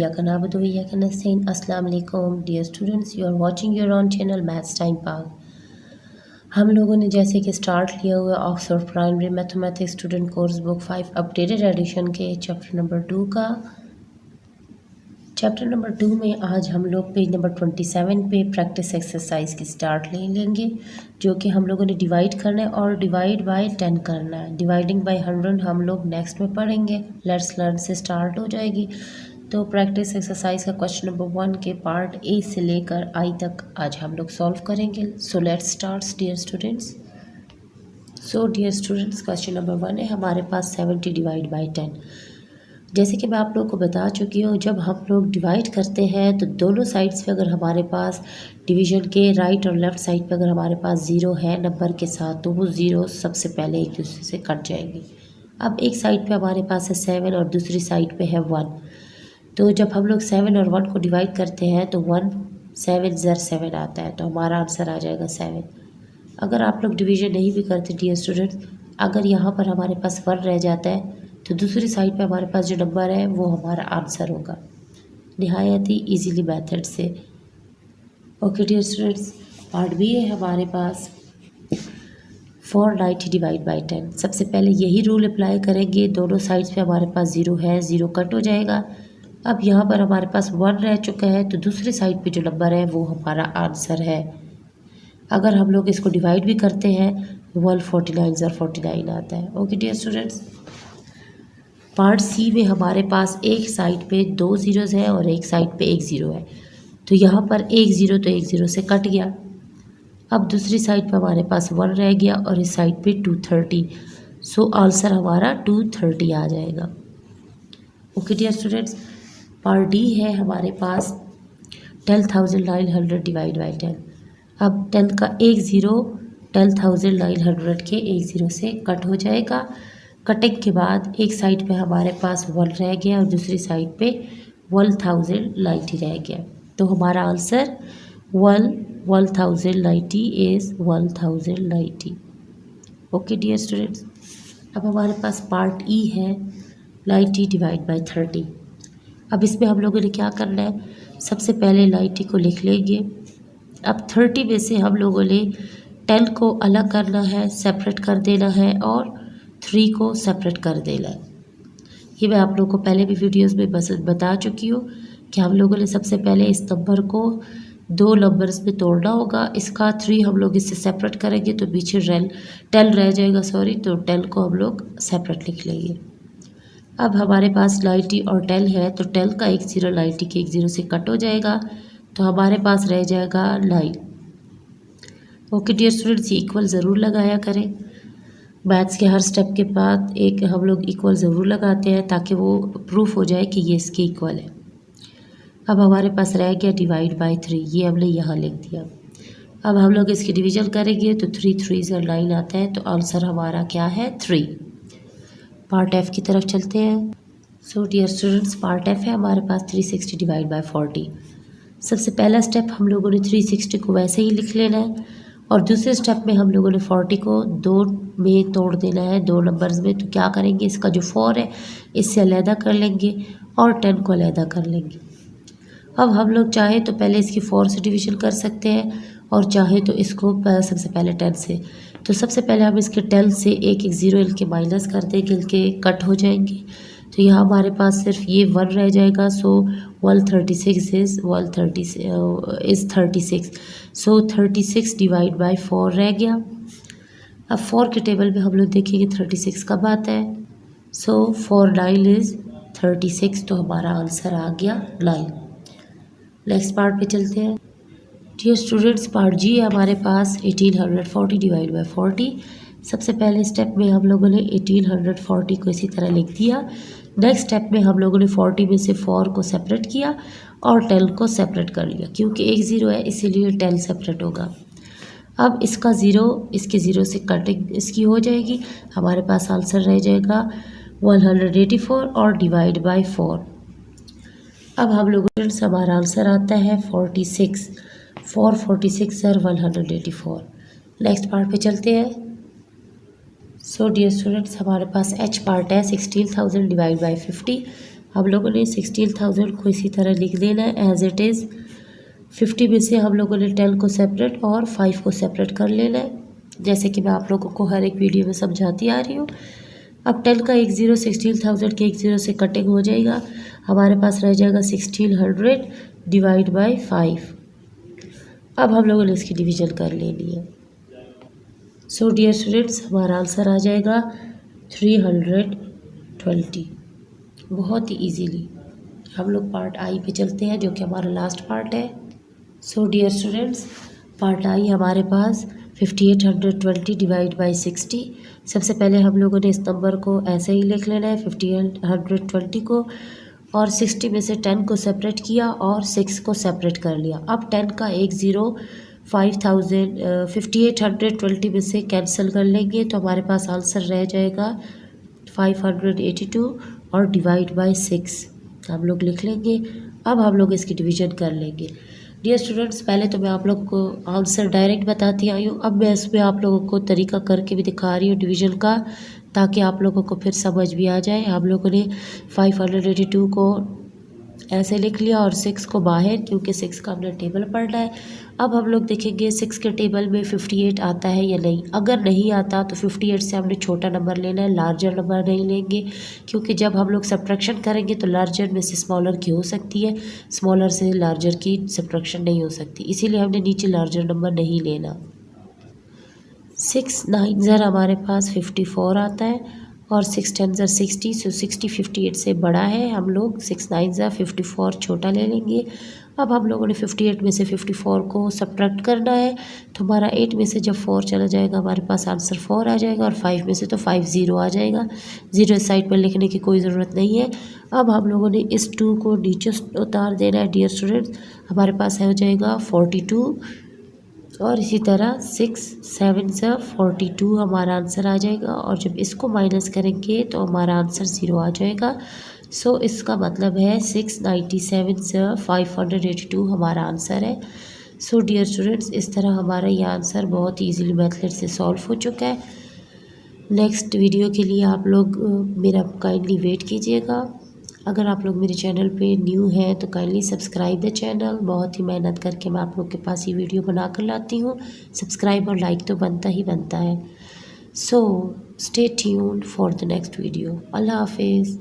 इय्याका नअबुदु व इय्याका नस्तईन। अस्सलाम वालेकुम dear students, you are watching your own channel maths time Pak. हम लोगों ने जैसे कि स्टार्ट लिया हुआ Oxford primary mathematics student course book 5 updated edition के चैप्टर नंबर 2 का। चैप्टर नंबर 2 में आज हम लोग पेज नंबर 27 पे प्रैक्टिस एक्सरसाइज की स्टार्ट ले लेंगे, जो कि हम लोगों ने डिवाइड करना है और डिवाइड बाय 10 करना है। डिवाइडिंग बाय 100 हम लोग नेक्स्ट में पढ़ेंगे। लेट्स लर्न से स्टार्ट हो जाएगी। तो प्रैक्टिस एक्सरसाइज का क्वेश्चन नंबर 1 के पार्ट ए से लेकर आई तक आज हम लोग सॉल्व करेंगे। So let's start dear students. So dear students, question number 1 है हमारे पास 70 डिवाइड बाय 10। जैसे कि मैं आप लोगों को बता चुकी हूँ, जब हम लोग डिवाइड करते हैं तो दोनों साइड्स पे अगर हमारे पास डिवीजन के राइट और लेफ़्ट साइड पे अगर हमारे पास ज़ीरो है नंबर के साथ, तो वो ज़ीरो सबसे पहले एक दूसरे से कट जाएंगे। अब एक साइड पे हमारे पास है 7 और दूसरी साइड पे है 1। तो जब हम लोग 7 और 1 को डिवाइड करते हैं तो 1 7 ज़र 7 आता है, तो हमारा आंसर आ जाएगा 7। अगर आप लोग डिवीजन नहीं भी करते डियर स्टूडेंट्स, अगर यहाँ पर हमारे पास 1 रह जाता है तो दूसरी साइड पे हमारे पास जो नंबर है वो हमारा आंसर होगा, निहायत ही ईजीली मेथड से। Okay dear students, part B है हमारे पास 490 डिवाइड बाई 10। सबसे पहले यही रूल अप्लाई करेंगे। दोनों साइड्स पे हमारे पास ज़ीरो है, ज़ीरो कट हो जाएगा। अब यहाँ पर हमारे पास 1 रह चुका है, तो दूसरी साइड पे जो नंबर है वो हमारा आंसर है। अगर हम लोग इसको डिवाइड भी करते हैं 149 ज़र 49 आता है। Okay dear students, part C में हमारे पास एक साइड पे 2 ज़ीरोज़ है और एक साइड पे 1 ज़ीरो है, तो यहाँ पर 1 ज़ीरो तो 1 ज़ीरो से कट गया। अब दूसरी साइड पे हमारे पास 1 रह गया और इस साइड पे 230, सो आंसर हमारा 230 आ जाएगा। Okay dear students, part D है हमारे पास 10,900 डिवाइड बाई 10। अब 10 का 1 ज़ीरो 10,900 के 1 ज़ीरो से कट हो जाएगा। कटिंग के बाद एक साइड पे हमारे पास 1 रह गया और दूसरी साइड पे 1090 रह गया, तो हमारा answer 1090 is 1090। Okay dear students, अब हमारे पास पार्ट ई है 90 डिवाइड बाई 30। अब इसमें हम लोगों ने क्या करना है, सबसे पहले 90 को लिख लेंगे। अब 30 में से हम लोगों ने 10 को अलग करना है, सेपरेट कर देना है और 3 को सेपरेट कर देना है। ये मैं आप लोगों को पहले भी वीडियोस में बस बता चुकी हूँ कि हम लोगों ने सबसे पहले इस नंबर को 2 नंबर्स में तोड़ना होगा। इसका 3 हम लोग इससे सेपरेट करेंगे तो पीछे 10 रह जाएगा, तो 10 को हम लोग सेपरेट लिख लेंगे। अब हमारे पास 90 और 10 है, तो 10 का 1 ज़ीरो 90 के 1 ज़ीरो से कट हो जाएगा, तो हमारे पास रह जाएगा 9। ओके डियर स्टूडेंट्स, इक्वल ज़रूर लगाया करें। मैथ्स के हर स्टेप के बाद एक हम लोग इक्वल ज़रूर लगाते हैं ताकि वो प्रूफ हो जाए कि ये इसके इक्वल है। अब हमारे पास रह गया डिवाइड बाय 3, ये हमने यहाँ लिख दिया। अब हम लोग इसकी डिवीजन करेंगे तो 3 3 ज़र 9 आता है, तो आंसर हमारा क्या है 3। पार्ट एफ की तरफ चलते हैं। So dear students, part F है हमारे पास 360 डिवाइड बाय 40। सबसे पहला स्टेप हम लोगों ने 360 को वैसे ही लिख लेना है और दूसरे स्टेप में हम लोगों ने 40 को 2 में तोड़ देना है, 2 नंबर्स में। तो क्या करेंगे, इसका जो 4 है इससे अलहदा कर लेंगे और 10 को अलहदा कर लेंगे। अब हम लोग चाहे तो पहले इसकी 4 से डिवीजन कर सकते हैं और चाहे तो इसको सबसे पहले 10 से। तो सबसे पहले हम इसके 10 से एक एक ज़ीरो इनके माइनस कर देंगे, इनके कट हो जाएंगे, तो यहाँ हमारे पास सिर्फ ये 1 रह जाएगा। सो 136 इज़ 36, सो 36 डिवाइड बाय 4 रह गया। अब 4 के टेबल में हम लोग देखेंगे 36 कब आता है। सो 4 9 इज़ 36, तो हमारा आंसर आ गया 9। नेक्स्ट पार्ट पे चलते हैं। डियर स्टूडेंट्स, पार्ट जी है हमारे पास 1840 डिवाइड बाय 40। सबसे पहले स्टेप में हम लोगों ने 1840 को इसी तरह लिख दिया। नेक्स्ट स्टेप में हम लोगों ने 40 में से 4 को सेपरेट किया और 10 को सेपरेट कर लिया। क्योंकि 1 ज़ीरो है इसीलिए 10 सेपरेट होगा। अब इसका ज़ीरो इसके ज़ीरो से कटिंग इसकी हो जाएगी, हमारे पास आंसर रह जाएगा 184 और डिवाइड बाय 4। अब हम लोगों ने हमारा आंसर आता है 46, 446 ज़र 184। नेक्स्ट पार्ट पे चलते हैं। सो डियर स्टूडेंट्स, हमारे पास एच पार्ट है 16,000 डिवाइड बाई 50। हम लोगों ने 16,000 को इसी तरह लिख देना है एज इट इज़। 50 में से हम लोगों ने 10 को सेपरेट और 5 को सेपरेट कर लेना है, जैसे कि मैं आप लोगों को हर एक वीडियो में समझाती आ रही हूँ। अब 10 का एक ज़ीरो 16,000 के एक ज़ीरो से कटिंग हो जाएगा, हमारे पास रह जाएगा 1600 डिवाइड बाई 5। अब हम लोगों ने इसकी डिवीज़न कर लेनी है। सो डियर स्टूडेंट्स, हमारा आंसर आ जाएगा 320। बहुत ही इजीली हम लोग पार्ट आई पे चलते हैं, जो कि हमारा लास्ट पार्ट है। So dear students, part I हमारे पास 5820 डिवाइड बाई 60। सबसे पहले हम लोगों ने इस नंबर को ऐसे ही लिख लेना है 5820 को, और 60 में से 10 को सेपरेट किया और 6 को सेपरेट कर लिया। अब 10 का एक ज़ीरो 5820 में से कैंसिल कर लेंगे, तो हमारे पास आंसर रह जाएगा 582 और डिवाइड बाई 6 हम लोग लिख लेंगे। अब हम लोग इसकी डिवीज़न कर लेंगे। डियर स्टूडेंट्स, पहले तो मैं आप लोगों को आंसर डायरेक्ट बताती आई हूँ, अब मैं इसमें आप लोगों को तरीका करके भी दिखा रही हूँ डिवीज़न का, ताकि आप लोगों को फिर समझ भी आ जाए। हम लोगों ने 582 को ऐसे लिख लिया और 6 को बाहर, क्योंकि 6 का हमने टेबल पढ़ना है। अब हम लोग देखेंगे 6 के टेबल में 58 आता है या नहीं। अगर नहीं आता तो 58 से हमने छोटा नंबर लेना है, लार्जर नंबर नहीं लेंगे, क्योंकि जब हम लोग सब्ट्रैक्शन करेंगे तो लार्जर में से स्मॉलर की हो सकती है, स्मॉलर से लार्जर की सब्ट्रैक्शन नहीं हो सकती, इसीलिए हमने नीचे लार्जर नंबर नहीं लेना। 6 9 ज़र हमारे पास 54 आता है और 6 10 ज़र 60, सो 60 58 से बड़ा है। हम लोग 6 9 ज़र 54 छोटा ले लेंगे। अब हम लोगों ने 58 में से 54 को सब्ट्रैक्ट करना है, तो हमारा 8 में से जब 4 चला जाएगा हमारे पास आंसर 4 आ जाएगा, और 5 में से तो 50 आ जाएगा। ज़ीरो इस साइड पर लिखने की कोई ज़रूरत नहीं है। अब हम लोगों ने इस 2 को नीचे उतार देना है डियर स्टूडेंट्स, हमारे पास हो जाएगा 42, और इसी तरह 6 7 ज़ा 42 हमारा आंसर आ जाएगा, और जब इसको माइनस करेंगे तो हमारा आंसर 0 आ जाएगा। सो इसका मतलब है 697 ज़ा 582 हमारा आंसर है। सो डियर स्टूडेंट्स, इस तरह हमारा ये आंसर बहुत ही ईजीली मेथड से सॉल्व हो चुका है। नेक्स्ट वीडियो के लिए आप लोग मेरा काइंडली वेट कीजिएगा। अगर आप लोग मेरे चैनल पे न्यू हैं तो काइंडली सब्सक्राइब द चैनल। बहुत ही मेहनत करके मैं आप लोग के पास ये वीडियो बना कर लाती हूँ। सब्सक्राइब और लाइक तो बनता ही बनता है। So stay tuned for the next video. Allah हाफिज़।